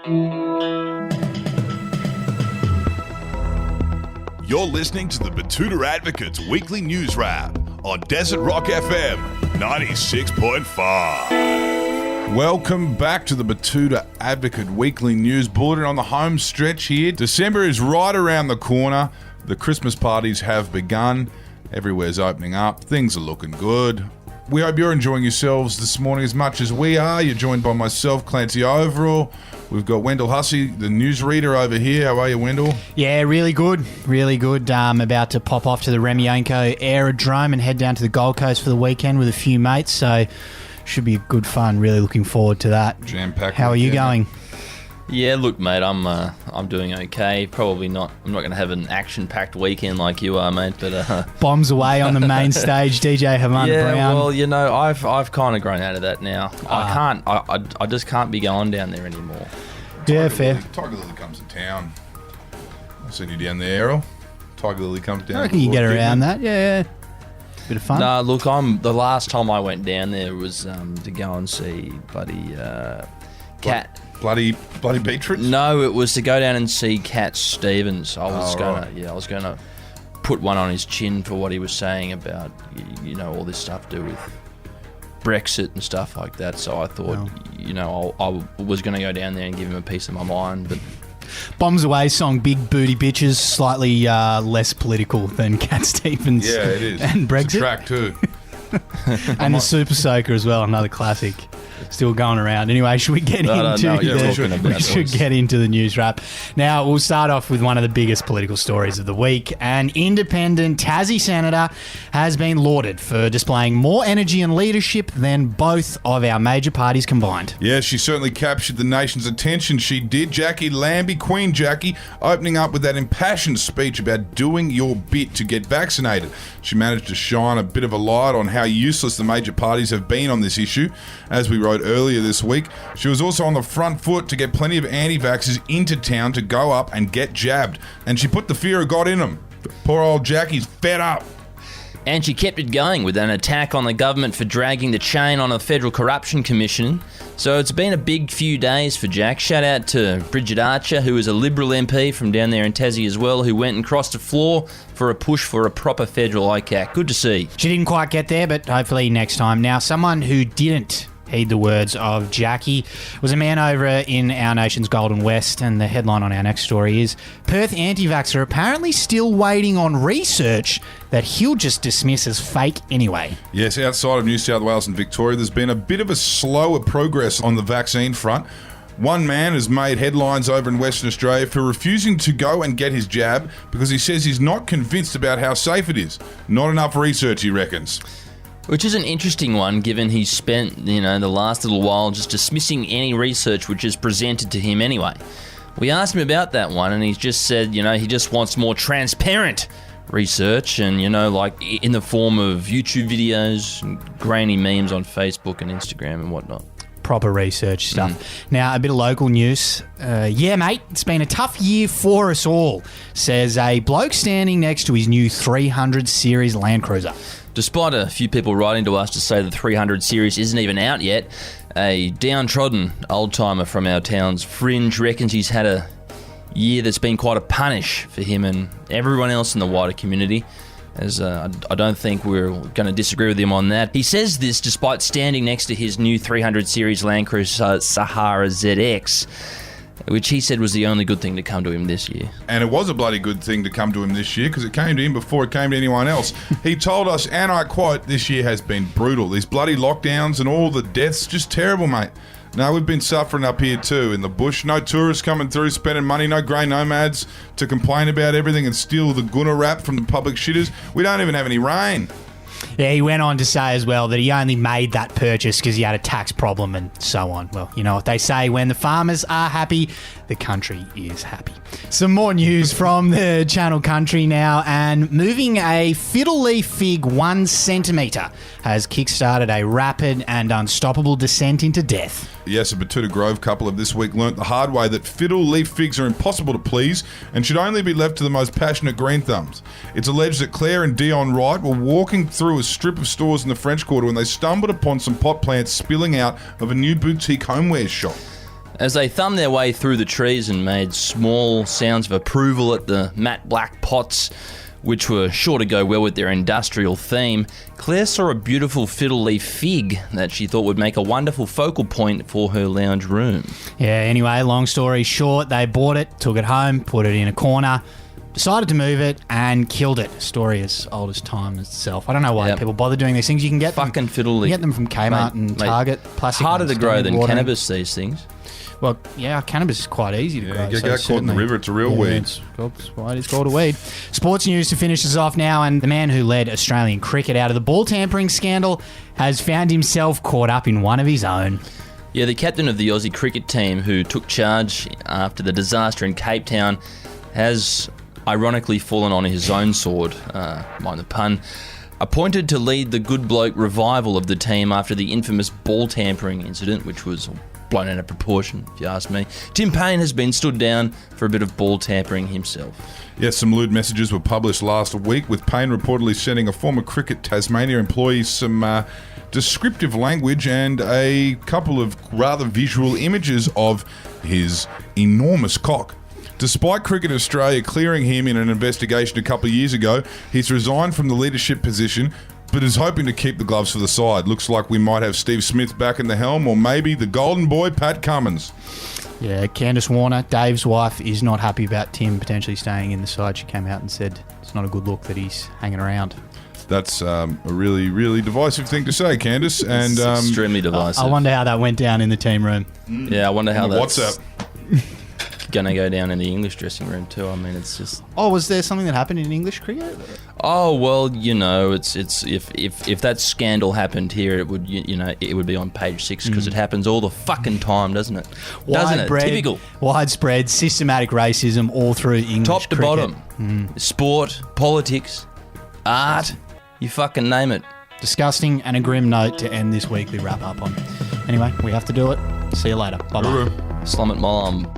You're listening to the Betoota Advocate's weekly news wrap on Desert Rock FM 96.5. Welcome back to the Betoota Advocate weekly news bulletin on the home stretch here. December is right around the corner. The Christmas parties have begun. Everywhere's opening up. Things are looking good. We hope you're enjoying yourselves this morning as much as we are. You're joined by myself, Clancy Overell. We've got Wendell Hussey, the newsreader over here. How are you, Wendell? Yeah, really good. Really good. About to pop off to the Remyanko Aerodrome and head down to the Gold Coast for the weekend with a few mates. So should be good fun. Really looking forward to that. Jam-packed. How are you going? Yeah, look, mate, I'm doing okay. Probably not. I'm not going to have an action-packed weekend like you are, mate. But bombs away on the main stage, DJ Havana yeah, Brown. well, you know, I've kind of grown out of that now. I just can't be going down there anymore. Yeah, fair. Tiger Lily comes to town. I've seen you down there, Errol. Tiger Lily comes down. I reckon you get around that. Yeah. Bit of fun. No, look, the last time I went down there was to go and see bloody Cat. Bloody Beatrix? No, it was to go down and see Cat Stevens. I was gonna put one on his chin for what he was saying about, you know, all this stuff to do with Brexit and stuff like that. So I thought, you know, I was going to go down there and give him a piece of my mind. But Bombs Away song, Big Booty Bitches, slightly less political than Cat Stevens. Yeah, it is. And Brexit. It's a track too. And the Super Soaker as well, another classic. Still going around. Anyway, should we get into the news wrap? Now, we'll start off with one of the biggest political stories of the week. An independent Tassie senator has been lauded for displaying more energy and leadership than both of our major parties combined. Yeah, she certainly captured the nation's attention. She did. Jacqui Lambie, Queen Jacqui, opening up with that impassioned speech about doing your bit to get vaccinated. She managed to shine a bit of a light on how useless the major parties have been on this issue. As we wrote earlier this week, she was also on the front foot to get plenty of anti-vaxxers into town to go up and get jabbed. And she put the fear of God in them. Poor old Jackie's fed up. And she kept it going with an attack on the government for dragging the chain on a Federal Corruption Commission. So it's been a big few days for Jack. Shout out to Bridget Archer, who is a Liberal MP from down there in Tassie as well, who went and crossed the floor for a push for a proper federal ICAC. Good to see. She didn't quite get there, but hopefully next time. Now, someone who didn't heed the words of Jacqui was a man over in our nation's Golden West, and the headline on our next story is Perth anti-vaxxer apparently still waiting on research that he'll just dismiss as fake anyway. Yes, outside of New South Wales and Victoria, there's been a bit of a slower progress on the vaccine front. One man has made headlines over in Western Australia for refusing to go and get his jab because he says he's not convinced about how safe it is. Not enough research, he reckons. Which is an interesting one, given he's spent, the last little while just dismissing any research which is presented to him anyway. We asked him about that one, and he's just said, he just wants more transparent research and, like in the form of YouTube videos and grainy memes on Facebook and Instagram and whatnot. Proper research stuff. Now, a bit of local news. Yeah, mate, it's been a tough year for us all, says a bloke standing next to his new 300 Series Land Cruiser. Despite a few people writing to us to say the 300 Series isn't even out yet, a downtrodden old-timer from our town's fringe reckons he's had a year that's been quite a punish for him and everyone else in the wider community, as I don't think we're going to disagree with him on that. He says this despite standing next to his new 300 Series Land Cruiser Sahara ZX, which he said was the only good thing to come to him this year. And it was a bloody good thing to come to him this year because it came to him before it came to anyone else. He told us, and I quote, "This year has been brutal. These bloody lockdowns and all the deaths, just terrible, mate. Now, we've been suffering up here too in the bush. No tourists coming through spending money, no grey nomads to complain about everything and steal the guna rap from the public shitters. We don't even have any rain." Yeah, he went on to say as well that he only made that purchase because he had a tax problem and so on. Well, you know what they say, when the farmers are happy, the country is happy. Some more news from the Channel Country now, and moving a fiddle leaf fig 1 centimetre has kick-started a rapid and unstoppable descent into death. Yes, a Betoota Grove couple of this week learnt the hard way that fiddle leaf figs are impossible to please and should only be left to the most passionate green thumbs. It's alleged that Claire and Dion Wright were walking through a strip of stores in the French Quarter when they stumbled upon some pot plants spilling out of a new boutique homewares shop. As they thumbed their way through the trees and made small sounds of approval at the matte black pots, which were sure to go well with their industrial theme, Claire saw a beautiful fiddle leaf fig that she thought would make a wonderful focal point for her lounge room. Yeah, anyway, long story short, they bought it, took it home, put it in a corner, decided to move it, and killed it. Story as old as time itself. I don't know why people bother doing these things. You can get fucking them, fiddle leaf. You get them from Kmart and Target. Plastic harder ones, to grow than watering. cannabis, these things. Well, yeah, cannabis is quite easy to grow. Get caught in the river, it's a real weed. It's called a weed. Sports news to finish us off now, and the man who led Australian cricket out of the ball tampering scandal has found himself caught up in one of his own. Yeah, the captain of the Aussie cricket team who took charge after the disaster in Cape Town has ironically fallen on his own sword, mind the pun, appointed to lead the good bloke revival of the team after the infamous ball tampering incident, which was blown out of proportion, if you ask me. Tim Payne has been stood down for a bit of ball tampering himself. Yes, some lewd messages were published last week, with Payne reportedly sending a former Cricket Tasmania employee some descriptive language and a couple of rather visual images of his enormous cock. Despite Cricket Australia clearing him in an investigation a couple of years ago, he's resigned from the leadership position, but is hoping to keep the gloves for the side. Looks like we might have Steve Smith back in the helm, or maybe the golden boy, Pat Cummins. Yeah, Candice Warner, Dave's wife, is not happy about Tim potentially staying in the side. She came out and said it's not a good look that he's hanging around. That's a really, really divisive thing to say, Candice. And Extremely divisive. I wonder how that went down in the team room. Yeah, I wonder how that's WhatsApp. gonna go down in the English dressing room too. I mean, it's just. Oh, was there something that happened in English cricket? Oh well, you know, it's if that scandal happened here, it would it would be on page 6 because it happens all the fucking time, doesn't it? Doesn't it? Typical. Widespread, systematic racism all through English Top to cricket. bottom. Sport, politics, art, you fucking name it. Disgusting, and a grim note to end this weekly wrap up on. Anyway, we have to do it. See you later. Bye bye. Slum it, mom.